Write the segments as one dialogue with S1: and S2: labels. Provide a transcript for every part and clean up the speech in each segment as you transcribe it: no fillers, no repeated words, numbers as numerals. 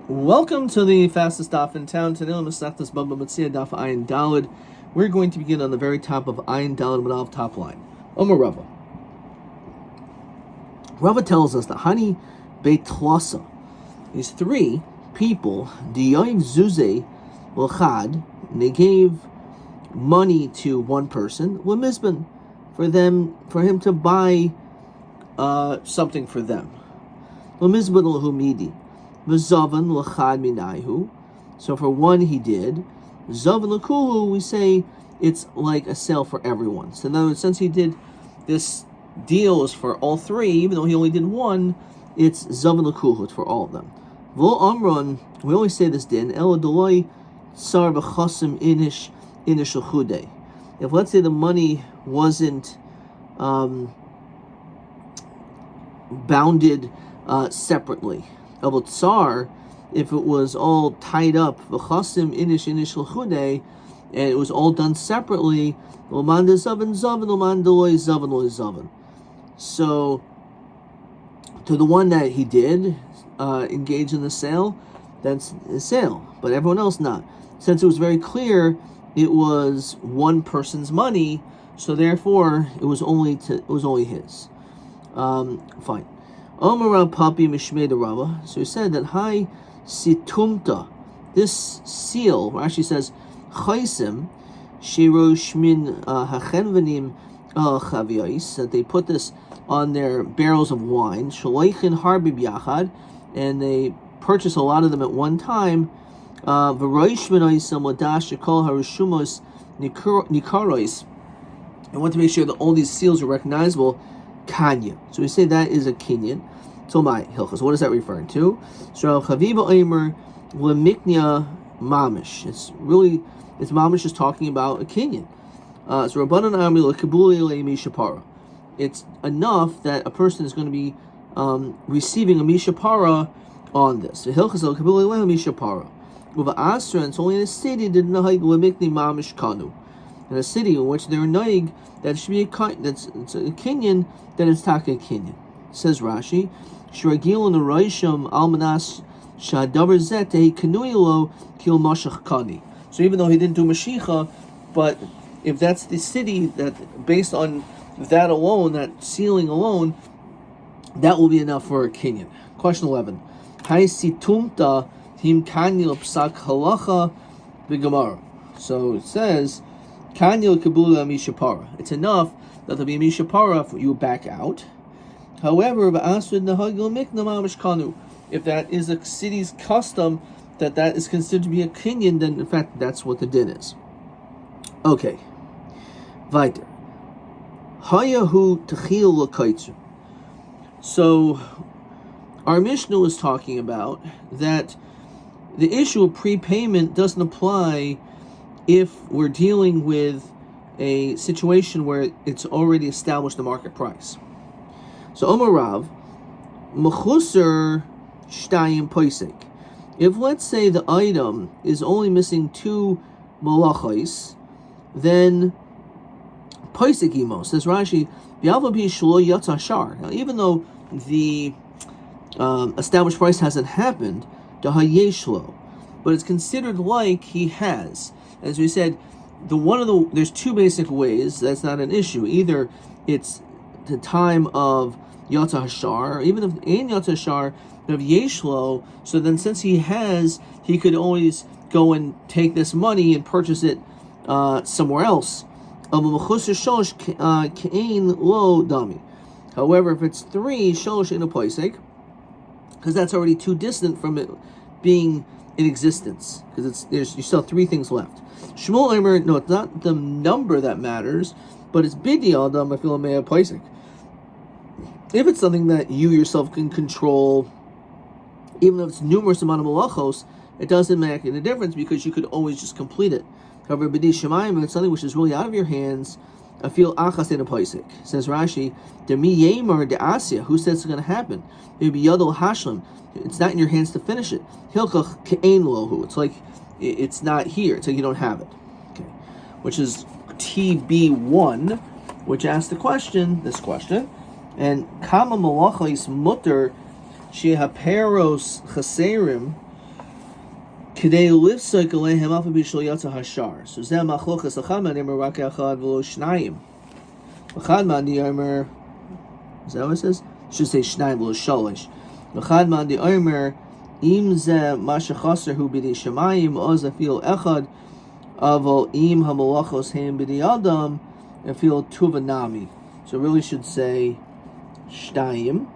S1: Welcome to the fastest daf in town. Today on Masechtas Bava Metzia daf Ayin Daled. We're going to begin on the very top of Ayin Daled Madav top line. Omer Rava. Rava tells us that Hani Beit Tlasa, these three people, Diyav Zuze L'chad, they gave money to one person, Lemizban, for him to buy something for them. Lemizban L'humidi. V'zavan l'chad minayhu. So for one he did. Zavan l'kulu, we say it's like a sale for everyone. So in other words, since he did this deal is for all three, even though he only did one, it's zavan l'kulu, it's for all of them. V'lo amron, we always say this din, ela doloi sar v'chasim inish l'chudei. If let's say the money wasn't bounded separately. Tsar, if it was all tied up, v'chasim inish l'chudei, and it was all done separately, l'man de zavan zavan, l'man de loy zavan loy zavan. So, to the one that he did engage in the sale, that's a sale, but everyone else not. Since it was very clear it was one person's money, so therefore it was only his. Fine. Omara Papi Mishmei Rava. So he said that Hai Situmta, this seal, Rashi says, Chaisim Shiro Shmin Hachenvanim Chaviyais, that they put this on their barrels of wine, Shaleichin Harbi Yachad, and they purchase a lot of them at one time. V'roishminaisam Ladash Shekol Harushumos Nikarois. I want to make sure that all these seals are recognizable. Kanya. So we say that is a kinyan. So my hilchas. What is that referring to? So Chaviva Eimer Lemiknia Mamish. It's Mamish is talking about a kinyan. So Rabbanan Ami Lekabuli Leimi Shapara. It's enough that a person is going to be receiving a mishapara on this. The hilchas Lekabuli Leimi Shapara. Uva Asra. It's only in a city did Nahig Lemikni Mamish Kanu. In a city in which they're naig, that should be it's a kinyan, then it's taka kinyan. Says Rashi, Shiragil the Raisham Almanas Shadavar Zet Kanuilo Kil Mashach Kani. So even though he didn't do Mashicha, but if that's the city that based on that alone, that sealing alone, that will be enough for a kinyan. Question 11. Hai situmta him kanil psak halacha b'gemara. So it says it's enough that there'll be a mishapara for you back out. However, if that is a city's custom, that is considered to be a kinyan, then in fact that's what the din is. Okay. Weiter. So our Mishnah is talking about that the issue of prepayment doesn't apply if we're dealing with a situation where it's already established the market price. So Omer Rav, Mechuser Shtayim Poisek. If let's say the item is only missing 2 malachos, then Poisek Imo, says Rashi, now even though the established price hasn't happened, but it's considered like he has. As we said, there's two basic ways. That's not an issue. Either it's the time of Yata Hashar, or even if in Yata Hashar, of Yeshlo. So then, since he has, he could always go and take this money and purchase it somewhere else. However, if it's 3 sholosh in a poisek, because that's already too distant from it being in existence, because you still have 3 things left. Shmuel Eimer, no, it's not the number that matters, but it's bidi adam afilamea poisek. If it's something that you yourself can control, even if it's numerous amount of malachos, it doesn't make any difference because you could always just complete it. However, bidi shemayim, it's something which is really out of your hands. I feel achas in a poisek. Says Rashi, the mi yemer de asya. Who says it's going to happen? Maybe yadol hashlam. It's not in your hands to finish it. Hilchach ke'ein lohu. It's like it's not here. It's like you don't have it. Okay, which is TB1, which asks this question, and kama malachos mutter shehaperos chaserim K'dei lifsek alehem afa b'shel yatsa hashar. So zeh machlokas l'chad man emer rak echad v'lo shnayim. L'chad man di emer, is that what it says? It should say shnayim v'lo shalish. L'chad man di emer im zeh ma shechaser hu b'di shemayim oz afil echad aval im hamalachos hem b'di adam afil tuva nami. So it really should say shnayim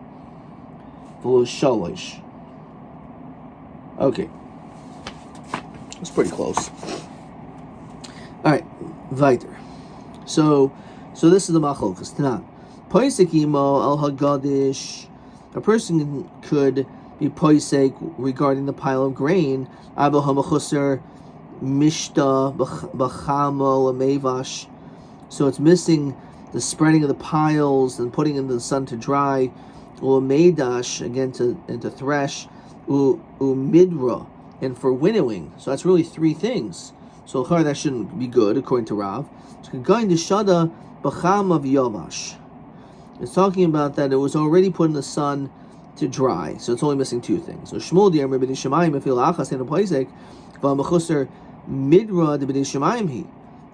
S1: v'lo shalish. Okay. It's pretty close. Alright, weiter. So this is the machlokas. Tanan. Poisek imo al hagadish. A person could be poisek regarding the pile of grain. Abo hamachusar mishta b'chamo lemevash. So it's missing the spreading of the piles and putting in the sun to dry. Or meidash, again to thresh. Midra, and for winnowing. So that's really three things. So that shouldn't be good, according to Rav. It's going to shada b'cham of yomash. It's talking about that it was already put in the sun to dry. So it's only missing two things. So Shmuel di'amar b'di shemayim afil achas in a poisek v'amachusar midra de b'di shemayim hi.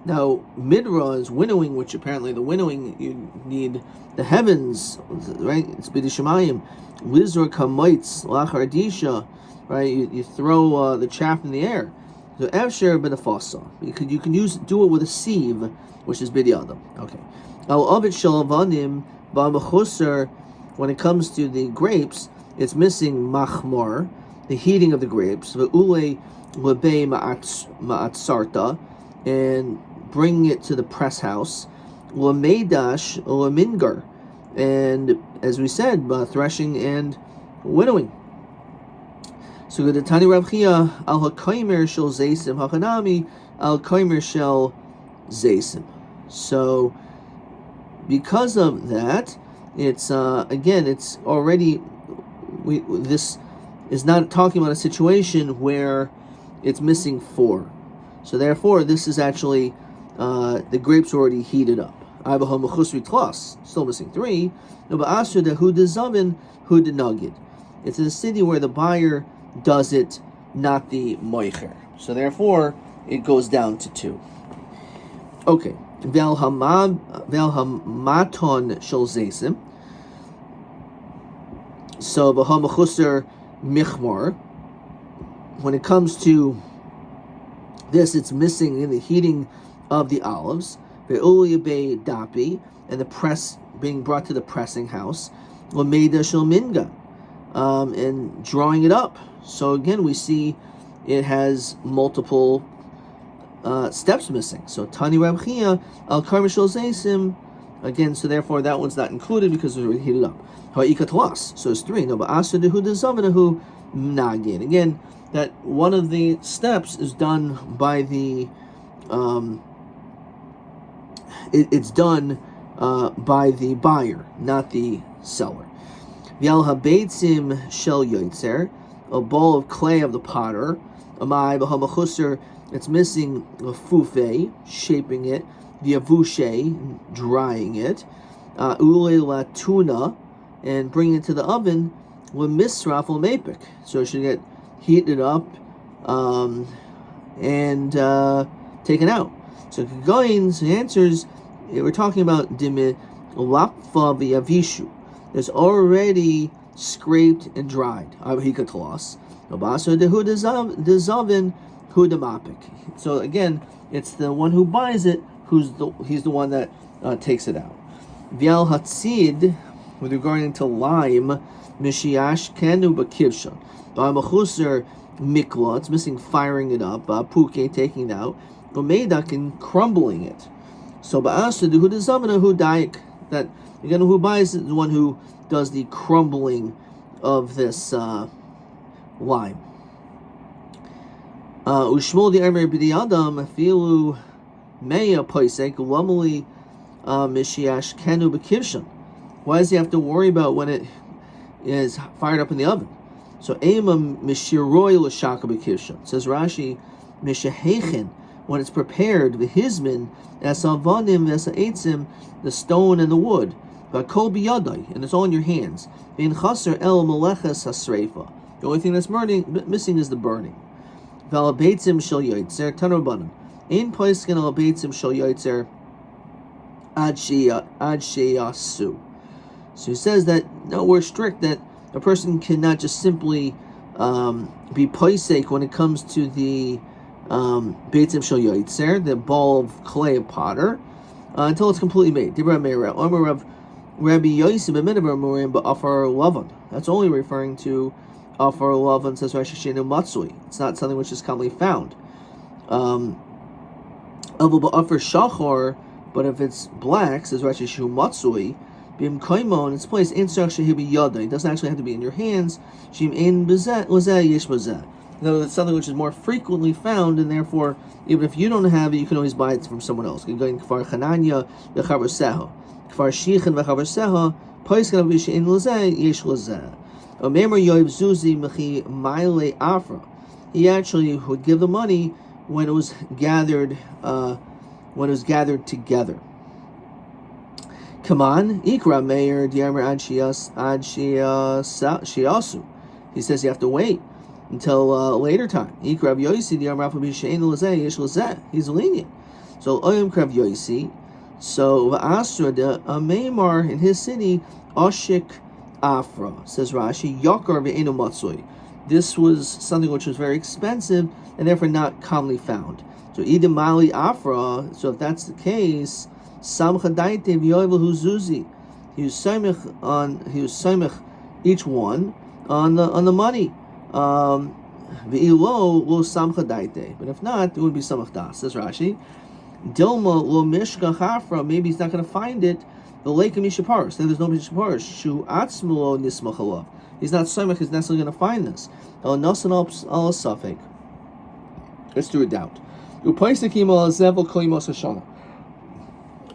S1: Now midra is winnowing, which apparently the winnowing you need the heavens, right? It's b'di shemayim. Lizra kamoitz lachar disha, right? You throw the chaff in the air. So efsher b'nefasa. You can do it with a sieve, which is b'di adam. Okay. Al avet shalavanim b'amachusar. When it comes to the grapes, it's missing machmar, the heating of the grapes. Ve'ule lebei ma'atzarta, and bringing it to the press house. Lemeidash lemingar. And as we said, threshing and winnowing. So the Tani Rav Chia al hakaimer shel zaysim hakanami al kaimer shel zaysim. So because of that, it's again, it's already this is not talking about a situation where it's missing four. So therefore, this is actually the grapes already heated up. Still missing three. It's in a city where the buyer does it, not the moicher. So therefore, it goes down to two. Okay. Vel hamaton shel zaysim. So v'hamachusar michmar. When it comes to this, it's missing in the heating of the olives. Ve'uliyabei dapi, and the press being brought to the pressing house. Lameida shel minga, and drawing it up. So again, we see it has multiple steps missing. So Tani Rab Chia al karma shel zaysim, again. So therefore, that one's not included because it was already heated up. Ha'ikatlas. So it's three. No, but asa dehu dezavanahu nagin. Again, that one of the steps is done by the it's done by the buyer, not the seller. V'al habeitzim shel yotzer, a bowl of clay of the potter. Amai b'hamachusar, it's missing a fufe, shaping it. V'avushe, drying it. Ule latuna, and bringing it to the oven. L'misraf l'mepik, so it should get heated up and taken out. So Gagoin's answers, we're talking about dimi lapfa v'yavishu. It's already scraped and dried. So again, it's the one who buys it he's the one that takes it out. Vial hatzid, with regarding to lime, mishiash kenu bakivshan. Ba'amachusar mikla, it's missing firing it up. Puke, taking it out. Umedak, and crumbling it. So ba'asad who dezavana who daik, that again who buys it is the one who does the crumbling of this lime. Ushmol di emer b'di adam afilu meya poisek lamali mishiash kenu b'kivshan. Why does he have to worry about when it is fired up in the oven? So ema mishiroi l'shaka b'kivshan. Says Rashi, mishahechen, when it's prepared, v'hizmin esavanim esa'etzim, the stone and the wood, v'kol biyadai, and it's all in your hands. V'in chaser el meleches hasreifa. The only thing that's missing is the burning. Val beitzim shel yoitzer tanurbanan. Ein poiskin al beitzim shel yoitzer ad sheyasu. So he says that no, we're strict that a person cannot just simply be poisek when it comes to the beitzim shel yoitzer, the ball of clay of potter, until it's completely made. Rabbi Yosi b'midaber murim ba'afar lavan. That's only referring to afar lavan, says Rashi shenu matzui. It's not something which is commonly found. Avu ba'afar shachor, but if it's black, says Rashi shenu matzui, b'im kaimo in its place, ein tzarich shehi b'yada. It doesn't actually have to be in your hands. Shim ein b'zeh l'zeh yesh b'zeh. No, it's something which is more frequently found, and therefore, even if you don't have it, you can always buy it from someone else. You can go in kfar chananya v'chavar seho. Kfar shichin v'chavar seho, poiskan v'she'in l'zeh, yesh l'zeh. Omemer yoiv zuzi m'chi maile afra. He actually would give the money when it was gathered, together. Come on, ikra meir diamer ad shiasu. He says you have to wait until later time. Ikrav Yosi diamer afabi she'in l'zeh, yesh l'zeh. He's lenient. So oyim krav Yosi. So Asra de Meimar in his city, Ashik Afra, says Rashi, Yakar ve'enu matzui. This was something which was very expensive and therefore not commonly found. So Idem Mali Afra, so if that's the case, Samcha Daite v'yoivel huzuzi. He was samech each one on the money. Ve'ilo lo samcha daite. But if not, it would be samach das, says Rashi. Dilma lo mishka chafra, maybe he's not going to find it. The lake of Mishaparis, then there's no Mishaparis. Shu atzmulo nismachalav. He's not Samech, he's necessarily going to find this. El nasan al safek. Let's do a doubt. Upaisekim al zevel kolimos hashana.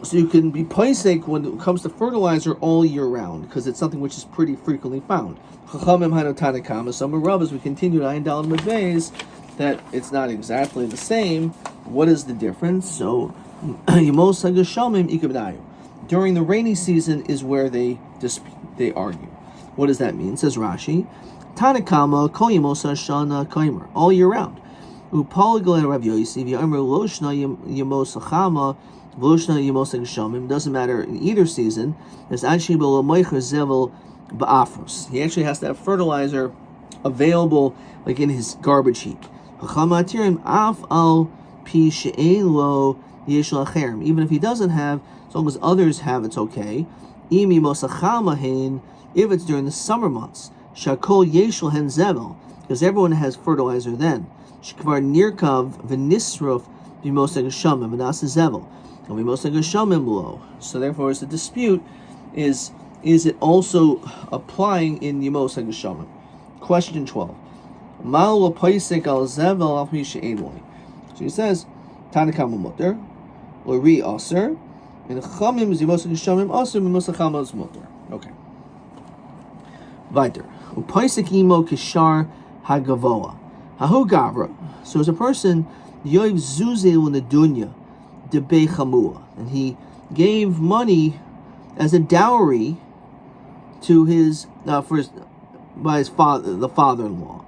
S1: So you can be paisek when it comes to fertilizer all year round, because it's something which is pretty frequently found. Chachamim hanotanakam, some Rabbis, we continue to Ayin Daled Medbeis, that it's not exactly the same. What is the difference? So, Yemos HaGeshamim Ikabdayu. During the rainy season is where they argue. What does that mean? Says Rashi, Tanakama Kol Yemos HaShana Kaimer, all year round. Upaligal Rav Yosi v'Yomer Loshna Yemos HaChama V'Loshna Yemos HaGeshamim. Doesn't matter in either season. There's Anshi B'Lo Moicher Zevel Ba'afros. He actually has to have fertilizer available, like in his garbage heap. Even if he doesn't have, as long as others have, it's okay. If it's during the summer months, because everyone has fertilizer then. So therefore, it's a dispute. Is it also applying in Yemos HaGeshamim? Question 12. So he says, Tanakama mutter, Lori aser, and Chamim Zimos HaGeshamim aser, Mimos HaChama mutter. Okay. Weiter. Upaisek imo kishar hagavoa. Hahu gavra. So as a person, Yoiv Zuzel in the dunya, debe chamua, and he gave money as a dowry to his by his father, the father-in-law.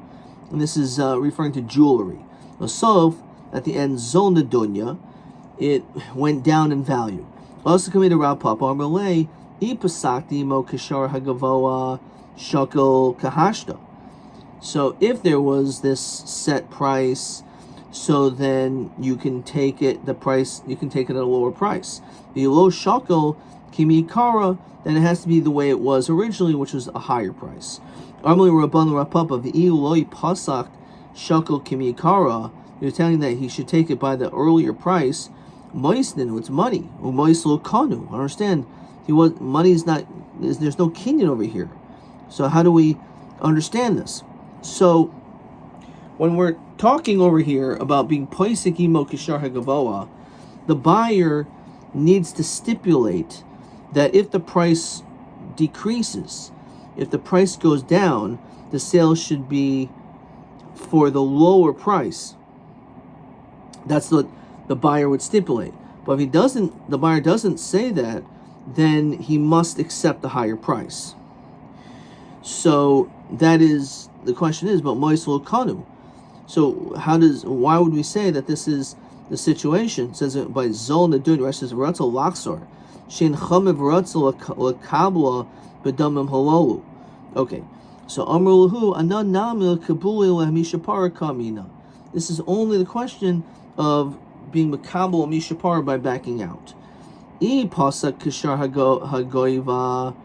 S1: And this is referring to jewelry. So, at the end, Zol Nadunya, it went down in value. Also coming to Rav Papa Amalei, Ipasakti Mo Kishar Hagavoa Shakel Kahashta. So if there was this set price, so then you can take it at a lower price. The low shakel kimikara, then it has to be the way it was originally, which was a higher price. You're telling that he should take it by the earlier price. Moisnin, it's money. Kanu. Understand? Money is not. There's no kinyan over here. So how do we understand this? So when we're talking over here about being poisik imo kishar hagavoa, the buyer needs to stipulate that if the price decreases, if the price goes down, the sale should be for the lower price. That's what the buyer would stipulate. But if the buyer doesn't say that, then he must accept the higher price. So that is, the question is, but Moisel Kanu. So why would we say that this is the situation? It says it by Zol Nadun, Rashi says Ratzel Lachsor, Shin Chamev Ratzel Lakabla Bedamim Halolu. Okay, so Amrulahu Anan Namil Kabuli Mishapara Kamina. This is only the question of being Makabel Mishapara by backing out. I Pasak Kishar Hagoiva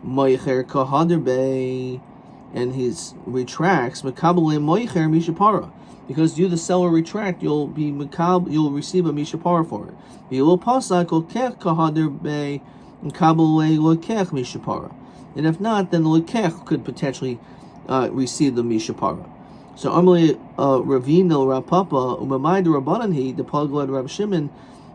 S1: Moicher Kahader Bay. And he retracts Makabel Moicher Mishapara. Because you, the seller, retract, you'll receive a mishapara for it. And if not, then the lekech could potentially receive the mishapara. So Amalei Ravino Rapapa Umamai the Rabbanan the Palglad Rab Shimon.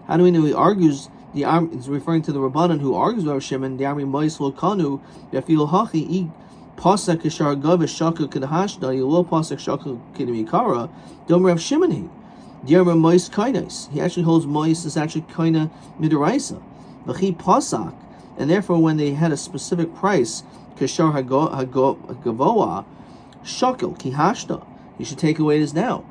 S1: How do we know he argues? It's referring to the Rabbanan who argues Rab Shimon. The Army Mois Lokanu Yafil Hachi. Pasak Kishar Gavish Shaka Kadhashda, Yelo Pasak Shaka Kidimikara, Dom Rav Shimoni. Diarma Mois Kainis. He actually holds Mois is actually Kaina Midaraisa. Vachi Pasak. And therefore, when they had a specific price, Kishar Hagavoa, Shakel Kihashda, you should take away this now.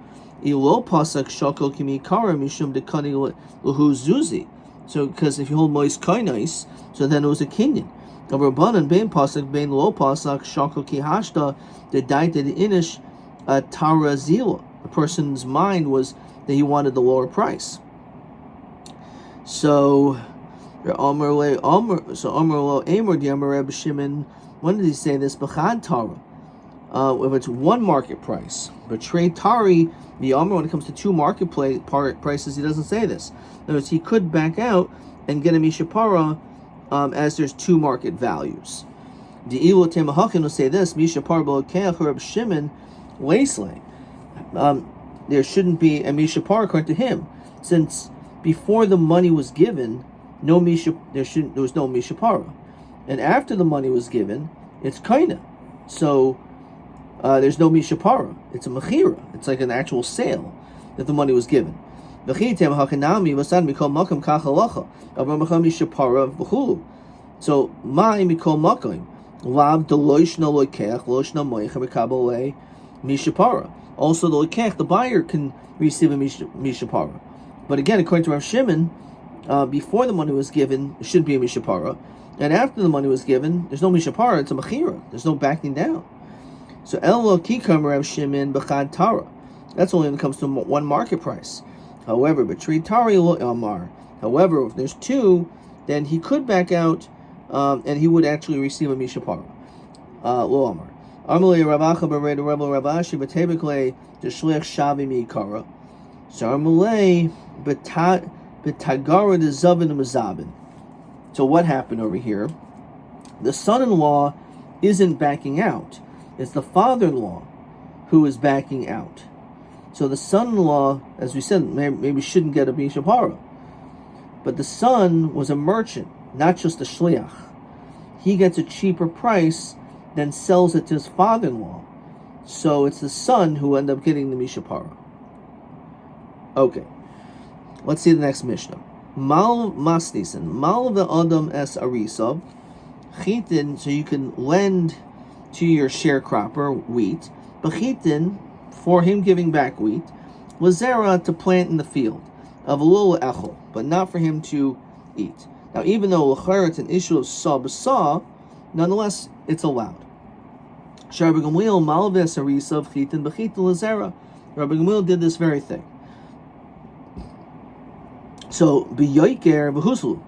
S1: Yelo Pasak Shakel Kimikara Mishum Dekani Lahu Zuzi. So, because if you hold Mois Kainis, so then it was a Kenyan. A Rabbanan bein pasak bein lo pasak shakal ki hashta the daita the inish tarazila. The person's mind was that he wanted the lower price. So Amar lo Amar di Amar Reb Shimon. When did he say this? B'chad tara. If it's one market price, but trade tari the Amar when it comes to two market prices, he doesn't say this. In other words, he could back out and get a mishapara. As there's two market values. The Ilu Temahakin will say this, Misha Parbo Keach Reb Shimon Waisle. There shouldn't be a Misha Par according to him. Since before the money was given, there was no Misha Para. And after the money was given, it's Kaina. So there's no Misha Para. It's a Mechira. It's like an actual sale that the money was given. So my mikol makom lav deloishna loikech loishna moicha mekabel mishapara. Also the loikech, the buyer can receive a mishapara. But again, according to Rav Shimon, before the money was given, it should be a mishapara, and after the money was given, there's no mishapara. It's a mechira. There's no backing down. So elo kikam Rav Shimon b'chad tara. That's only when it comes to one market price. However, but Tari lo Amar. However, if there's two, then he could back out, and he would actually receive a mishapara. Lo Amar. Amalei Ravacha b'Rei Rebel Ravashi b'Tebekle the Shliach Shavi Mikara. So Amalei b'Tagara the Zavin Mazabin. So what happened over here? The son-in-law isn't backing out. It's the father-in-law who is backing out. So the son-in-law, as we said, maybe shouldn't get a mishapara. But the son was a merchant, not just a shliach. He gets a cheaper price, then sells it to his father-in-law. So it's the son who ended up getting the mishapara. Okay, let's see the next Mishnah. Mal masnisen, mal ve'adam es arisav, chitin, so you can lend to your sharecropper wheat, but chitin, for him giving back wheat, lazera to plant in the field, of a little echol, but not for him to eat. Now, even though l'cher it's an issue of saw, nonetheless, it's allowed. Rabbi Gamliel malves arisav chitin b'chitin lazera. Rabbi Gamliel did this very thing. So b'yoiker v'huslu.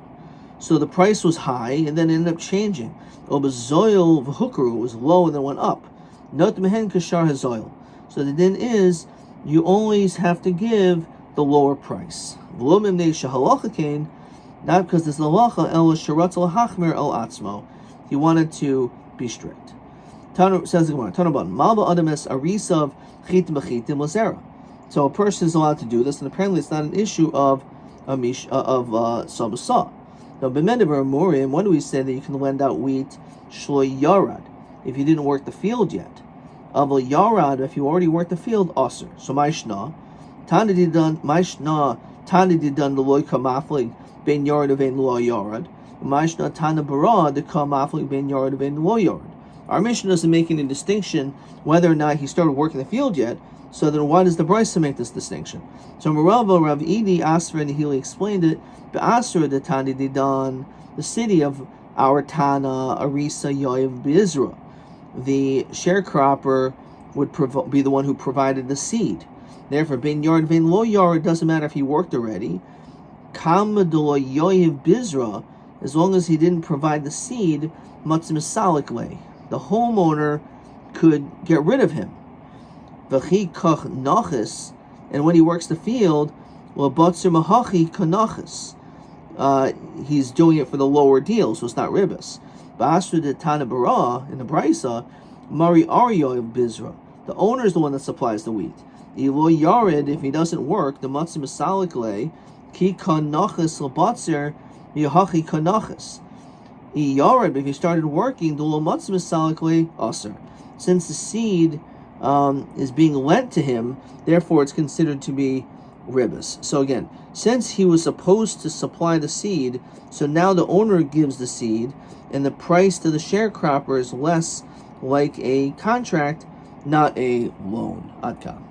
S1: So the price was high, and then it ended up changing. Or b'zoil v'hukru was low and then went up. Not mehen kashar hazoil. So the din is, you always have to give the lower price. Not because there's the halacha, el sharatz hachmir el atzmo. He wanted to be strict. Says the Gemara, Tanaban, malva adames arisav chitim b'chitim lazera. So a person is allowed to do this, and apparently it's not an issue of sabasa. Now, b'medever amurim, when do we say that you can lend out wheat shlo yarad if you didn't work the field yet? Aval yarad, if you already worked the field, aser. So maishna, tanadi done the loy kamaflig ben yarad of ein lo yarad. Maishna tana bara the kamaflig ben yarad of ein lo yarad. Our mission doesn't make any distinction whether or not he started working the field yet.
S2: So then why does the Brisa make this distinction? So Merava, Rav Idi, Asra, and Hili explained it. Be'asra de Tani Didan, the city of our Tana, Arisa, Yoav, Bizra. The sharecropper would be the one who provided the seed. Therefore, ben yard, ben lo yard, doesn't matter if he worked already. Kamadula Yoav Bizra, as long as he didn't provide the seed, Matzim Salikle, the homeowner could get rid of him. V'chi kach nachis, and when he works the field, well, batzir mahachi kanachis. He's doing it for the lower deal, so it's not ribis. Ba'asru de Tana Bara, in the Brisa, Mari Aryo of Bizra. The owner is the one that supplies the wheat. Ilo Yared, if he doesn't work, the Matzim Salikle, Ki kanachis l'batzir, Yahachi kanachis. Yared, but if he started working, the lo Matzim Salikle, aser. Since the seed is being lent to him, therefore it's considered to be ribis. So again, since he was supposed to supply the seed, so now the owner gives the seed, and the price to the sharecropper is less like a contract, not a loan. Adka.